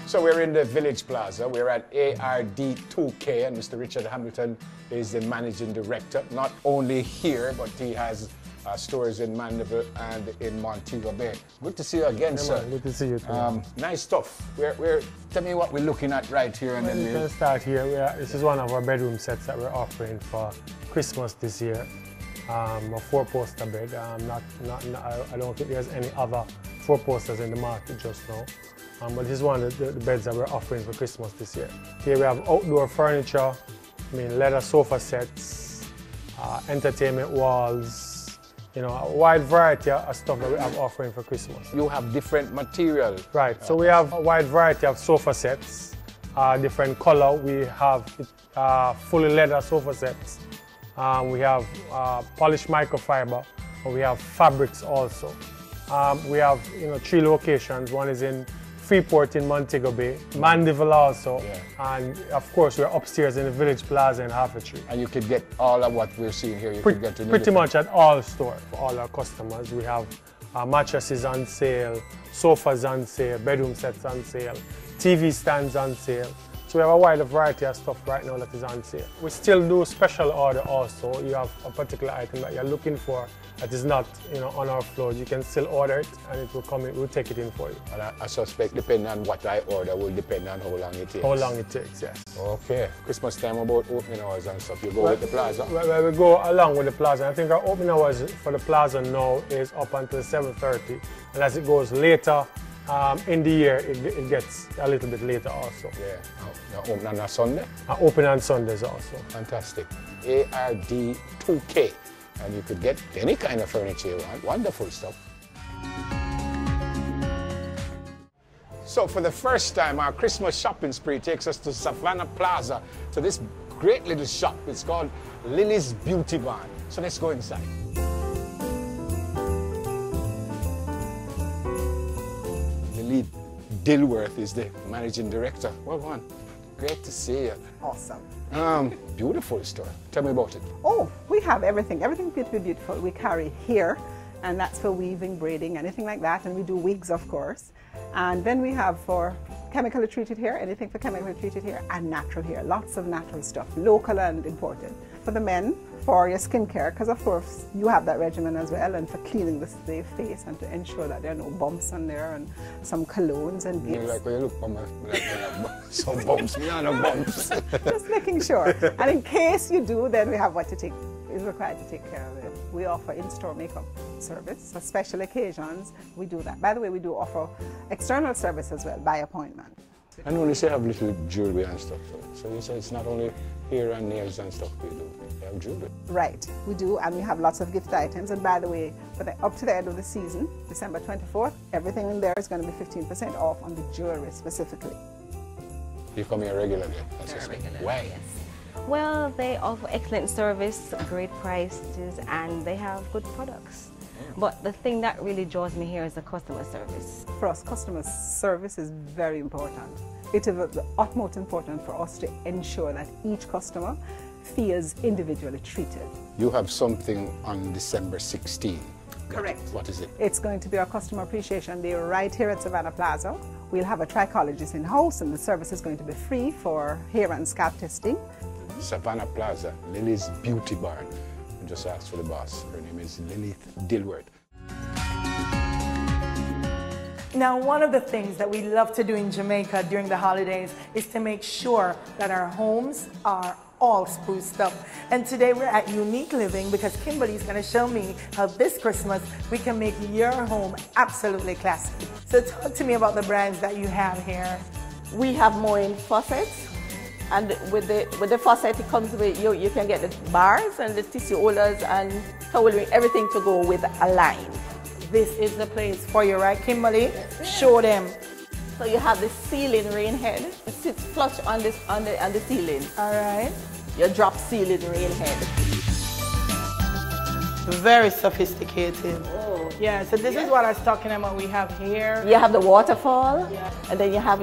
So we're in the Village Plaza. We're at ARD 2K, and Mr. Richard Hamilton is the managing director. Not only here, but he has stores in Mandeville and in Montego Bay. Good to see you again, sir. Man, good to see you too. Nice stuff. Tell me what we're looking at right here. And then we can start here. This is one of our bedroom sets that we're offering for Christmas this year. A 4-poster bed. I don't think there's any other 4-posters in the market just now. But this is one of the beds that we're offering for Christmas this year. Here we have outdoor furniture, leather sofa sets, entertainment walls, a wide variety of stuff that we have offering for Christmas. You have different material. Right, so we have a wide variety of sofa sets, different color. We have fully leather sofa sets. We have polished microfiber, and we have fabrics also. We have 3 locations. One is in Freeport in Montego Bay, Mandeville also, and of course we're upstairs in the Village Plaza in Half-a-Tree. And you could get all of what we're seeing here. Pretty much at all stores for all our customers. We have mattresses on sale, sofas on sale, bedroom sets on sale, TV stands on sale. So we have a wide variety of stuff right now that is on sale. We still do special order also. You have a particular item that you're looking for that is not on our floor. You can still order it and it will come in, we'll take it in for you. And I suspect depending on what I order will depend on how long it takes. How long it takes, yes. Okay. Christmas time about opening hours and stuff. You go with the plaza? Well, we go along with the plaza. I think our opening hours for the plaza now is up until 7:30. And as it goes later, in the year, it gets a little bit later also. Yeah. You're open on a Sunday? Open on Sundays also. Fantastic. ARD 2K. And you could get any kind of furniture you want. Wonderful stuff. So for the first time, our Christmas shopping spree takes us to Savannah Plaza, to this great little shop. It's called Lily's Beauty Barn. So let's go inside. Lily Dilworth is the managing director. Well done. Great to see you. Awesome. Beautiful store. Tell me about it. Oh, we have everything. Everything beautiful. We carry here, and that's for weaving, braiding, anything like that. And we do wigs, of course. And then we have for chemically treated hair, anything for chemically treated hair, and natural hair. Lots of natural stuff, local and imported. For the men, for your skincare, because of course you have that regimen as well, and for cleaning the face and to ensure that there are no bumps on there, and some colognes and gifts. Like when you look on some bumps, me on no bumps. Just making sure. And in case you do, then we have what is required to take care of it. We offer in-store makeup service. For special occasions, we do that. By the way, we do offer external service as well, by appointment. I know you say have little jewelry and stuff. So you say it's not only hair and nails and stuff we do. We have jewelry. Right, we do, and we have lots of gift items. And by the way, up to the end of the season, December 24th, everything in there is going to be 15% off on the jewelry specifically. You come here regularly? Why? Yes. Well, they offer excellent service, great prices, and they have good products. But the thing that really draws me here is the customer service. For us, customer service is very important. It is the utmost important for us to ensure that each customer feels individually treated. You have something on December 16th. Correct. What is it? It's going to be our Customer Appreciation Day right here at Savannah Plaza. We'll have a trichologist in-house, and the service is going to be free for hair and scalp testing. Savannah Plaza, Lily's Beauty Barn. And just ask for the boss. Her name is Lily Dilworth. Now, one of the things that we love to do in Jamaica during the holidays is to make sure that our homes are all spruced up. And today we're at Unique Living because Kimberly's going to show me how this Christmas we can make your home absolutely classy. So talk to me about the brands that you have here. We have more in faucets. And with the faucet, it comes with, you can get the bars and the tissue holders and towelry, everything to go with a line. This is the place for you, right, Kimberly? Yes. Show them. So you have the ceiling rain head. It sits flush on the ceiling. All right. Your drop ceiling rain head. Very sophisticated. Oh. Yeah, so this is what I was talking about. We have here. You have the waterfall, and then you have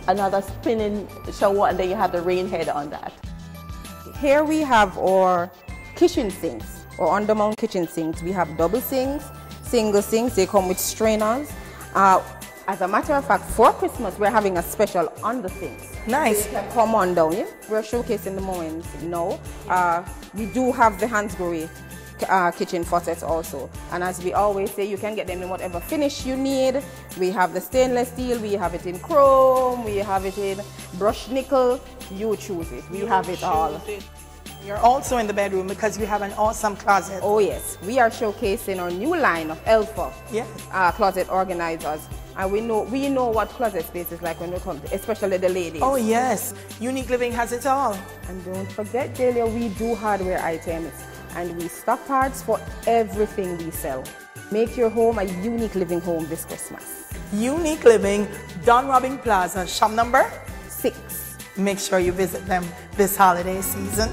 another spinning shower, and then you have the rain head on that. Here we have our kitchen sinks, or under-mount kitchen sinks. We have double sinks, single sinks. They come with strainers. As a matter of fact, for Christmas, we're having a special on the things. Nice. So you can come on down, yeah? We're showcasing the Moens now. We do have the Hansgrohe kitchen faucets also. And as we always say, you can get them in whatever finish you need. We have the stainless steel, we have it in chrome, we have it in brushed nickel. You choose it. We have it all. You're also in the bedroom because you have an awesome closet. Oh yes, we are showcasing our new line of Elfa closet organizers. And we know what closet space is like when we come to, especially the ladies. Oh yes, Unique Living has it all. And don't forget, Delia, we do hardware items and we stock parts for everything we sell. Make your home a unique living home this Christmas. Unique Living, Don Robin Plaza, shop number 6. Make sure you visit them this holiday season.